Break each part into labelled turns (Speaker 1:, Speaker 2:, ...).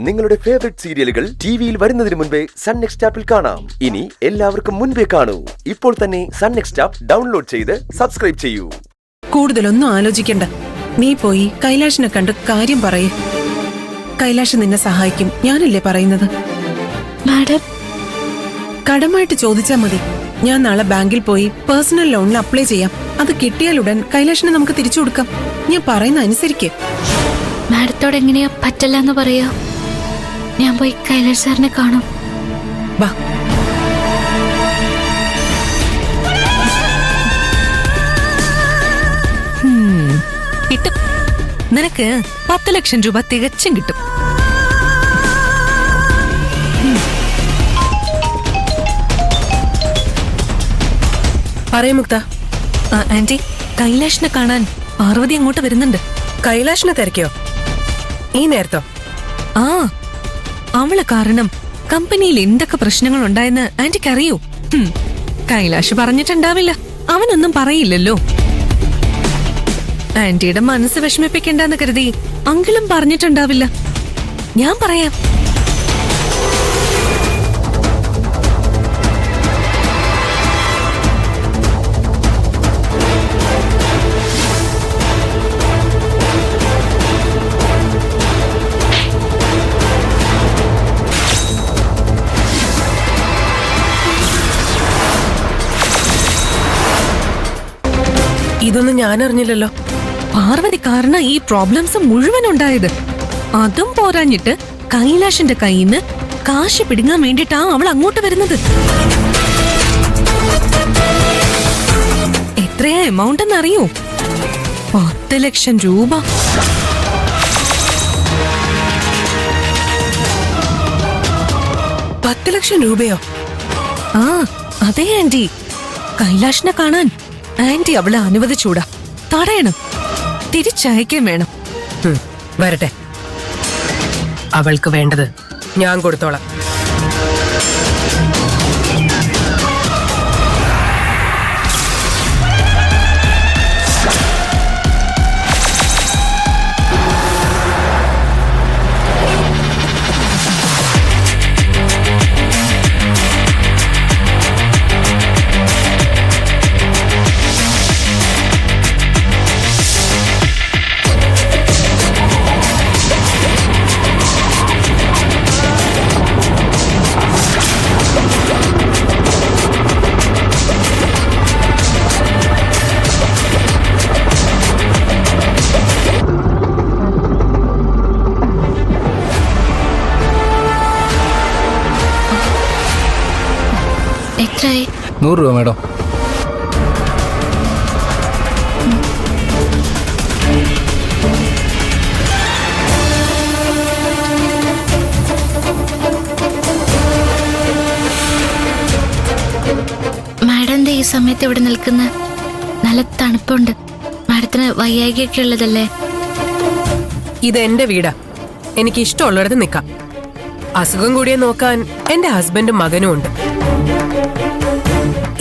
Speaker 1: നിങ്ങളുടെ ഫേവറേറ്റ് സീരിയലുകൾ ടിവിയിൽ വരുന്നതിന് മുൻപേ സൺ നെക്സ്റ്റ് ആപ്പിൽ കാണാം. ഇനി എല്ലാവർക്കും മുൻപേ കാണൂ. ഇപ്പോൾ തന്നെ സൺ നെക്സ്റ്റ് ആപ്പ് ഡൗൺലോഡ് ചെയ്ത് സബ്സ്ക്രൈബ് ചെയ്യൂ.
Speaker 2: കൂടുതലൊന്നും ആലോചിക്കണ്ട. നീ പോയി കൈലാഷിനെ കണ്ട് കാര്യം പറയേ. കൈലാഷ് നിന്നെ സഹായിക്കും. ഞാനല്ലേ പറയുന്നത്.
Speaker 3: മാഡം,
Speaker 2: കടമായിട്ട് ചോദിച്ചാ മതി. ഞാൻ നാളെ ബാങ്കിൽ പോയി പേഴ്സണൽ ലോണിൽ അപ്ലൈ ചെയ്യാം. അത് കിട്ടിയാലുടൻ കൈലാഷിനെ നമുക്ക് തിരിച്ചു കൊടുക്കാം. ഞാൻ പറയുന്ന അനുസരിക്ക്.
Speaker 3: മാഡത്തോട് എങ്ങനെയാ പറ്റില്ല എന്ന് പറയാ. ഞാൻ പോയി കൈലാഷ് സാറിനെ കാണും.
Speaker 2: വാ.
Speaker 4: കിട്ടും. നിനക്ക് 10 ലക്ഷം രൂപ തികച്ചും കിട്ടും.
Speaker 2: പറയൂ മുക്ത.
Speaker 4: ആന്റി, കൈലാഷിനെ കാണാൻ പാർവതി അങ്ങോട്ട് വരുന്നുണ്ട്.
Speaker 2: കൈലാഷിനെ തിരക്കിയോ ഈ നേരത്തോ?
Speaker 4: ആ, അവള് കാരണം കമ്പനിയിൽ എന്തൊക്കെ പ്രശ്നങ്ങൾ ഉണ്ടായെന്ന് ആന്റിക്ക് അറിയൂ. കൈലാഷ് പറഞ്ഞിട്ടുണ്ടാവില്ല. അവനൊന്നും പറയില്ലല്ലോ. ആന്റിയുടെ മനസ്സ് വിഷമിപ്പിക്കണ്ടെന്ന് കരുതി അങ്കിളും പറഞ്ഞിട്ടുണ്ടാവില്ല. ഞാൻ പറയാം.
Speaker 2: ഇതൊന്നും ഞാൻ അറിഞ്ഞില്ലല്ലോ.
Speaker 4: പാർവതി കാരണം ഈ പ്രോബ്ലംസ് മുഴുവൻ ഉണ്ടായത്. അതും പോരാഞ്ഞിട്ട് കൈലാഷിന്റെ കയ്യിന്ന് കാശ് പിടുങ്ങാൻ വേണ്ടിട്ടാ അവൾ അങ്ങോട്ട് വരുന്നത്. എത്രയാ എമൗണ്ട് എന്നറിയോ? 10 ലക്ഷം രൂപ.
Speaker 2: 10 ലക്ഷം രൂപയോ?
Speaker 4: ആ, അതെ ആന്റി. കൈലാഷിനെ കാണാൻ ആന്റി അവളെ അനുവദിച്ചൂടാ. തടയണം. തിരിച്ചയക്കാൻ വേണം.
Speaker 2: വരട്ടെ. അവൾക്ക് വേണ്ടത് ഞാൻ കൊടുത്തോളാം.
Speaker 3: എത്രയായി?
Speaker 5: 100 രൂപ മേഡം.
Speaker 3: മാഡം ഈ സമയത്ത് ഇവിടെ നിൽക്കുന്ന? നല്ല തണുപ്പുണ്ട്. മാഡത്തിന് വയ്യായികയൊക്കെ ഉള്ളതല്ലേ?
Speaker 2: ഇത് എന്റെ വീടാ. എനിക്ക് ഇഷ്ടമുള്ളിടത്ത് നിൽക്കാം. അസുഖം കൂടിയെ നോക്കാൻ എന്റെ ഹസ്ബൻഡും മകനും ഉണ്ട്.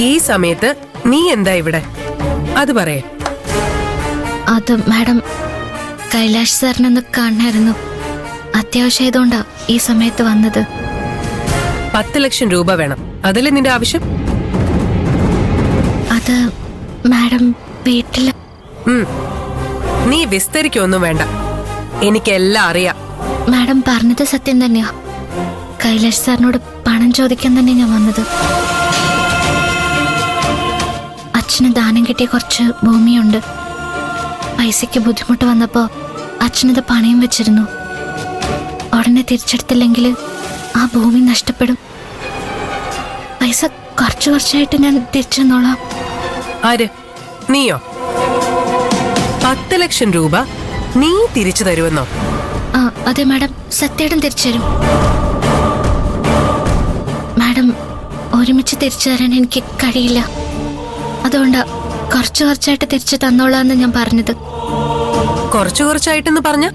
Speaker 2: ഈ സമയത്ത് നീ എന്താ ഇവിടെ? അത് പറയേ.
Speaker 3: അത് മാഡം, കൈലാഷ് സാറിനൊന്ന് കാണായിരുന്നു. അത്യാവശ്യമായതുകൊണ്ടാ ഈ സമയത്ത് വന്നത്.
Speaker 2: 10 ലക്ഷം രൂപ വേണം. അതല്ലേ നിന്റെ ആവശ്യം?
Speaker 3: അത് മാഡം വീട്ടില്.
Speaker 2: നീ വിസ്തരിക്കൊന്നും വേണ്ട. എനിക്കെല്ലാം അറിയാം.
Speaker 3: മാഡം പറഞ്ഞത് സത്യം തന്നെയാ. കൈലാഷ് സാറിനോട് പണം ചോദിക്കാൻ തന്നെ ഞാൻ വന്നത്. അച്ഛന് ദാനം കിട്ടിയ കുറച്ച് ഭൂമിയുണ്ട്. പൈസയ്ക്ക് ബുദ്ധിമുട്ട് വന്നപ്പോ അച്ഛനത് പണയം വെച്ചിരുന്നു. ഉടനെ തിരിച്ചെടുത്തില്ലെങ്കിൽ ആ ഭൂമി നഷ്ടപ്പെടും. പൈസ കുറച്ചായിട്ട് ഞാൻ തിരിച്ചെന്നോളാം.
Speaker 2: ആര്? നീയോ? 10 ലക്ഷം രൂപ നീ തിരിച്ചു തരുമെന്നോ?
Speaker 3: ആ, അതെ മാഡം, സത്യേടം തിരിച്ചു തരും. മാഡം, ഒരുമിച്ച് തിരിച്ചു തരാൻ എനിക്ക് കഴിയില്ല. അതുകൊണ്ടാ കുറച്ചായിട്ട് തിരിച്ചു തന്നോളാന്ന് ഞാൻ പറഞ്ഞത്.
Speaker 2: കുറച്ചായിട്ടെന്ന് പറഞ്ഞ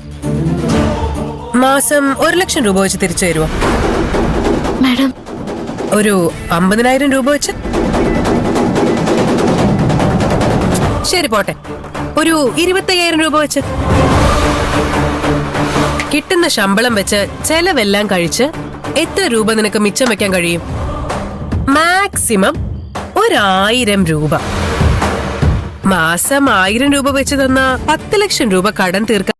Speaker 2: മാസം 1 ലക്ഷം രൂപ വെച്ച് തിരിച്ചു തരുമോ?
Speaker 3: മാഡം,
Speaker 2: ഒരു 50,000 രൂപ വെച്ച്. ശരി, പോട്ടെ. ഒരു 25,000 രൂപ വെച്ച്. കിട്ടുന്ന ശമ്പളം വെച്ച് ചെലവെല്ലാം കഴിച്ച് എത്ര രൂപ നിനക്ക് മിച്ചം വെക്കാൻ കഴിയും? മാക്സിമം 1000 രൂപ. മാസം 1000 രൂപ വെച്ച് തന്ന 10 ലക്ഷം രൂപ കടം തീർക്കാൻ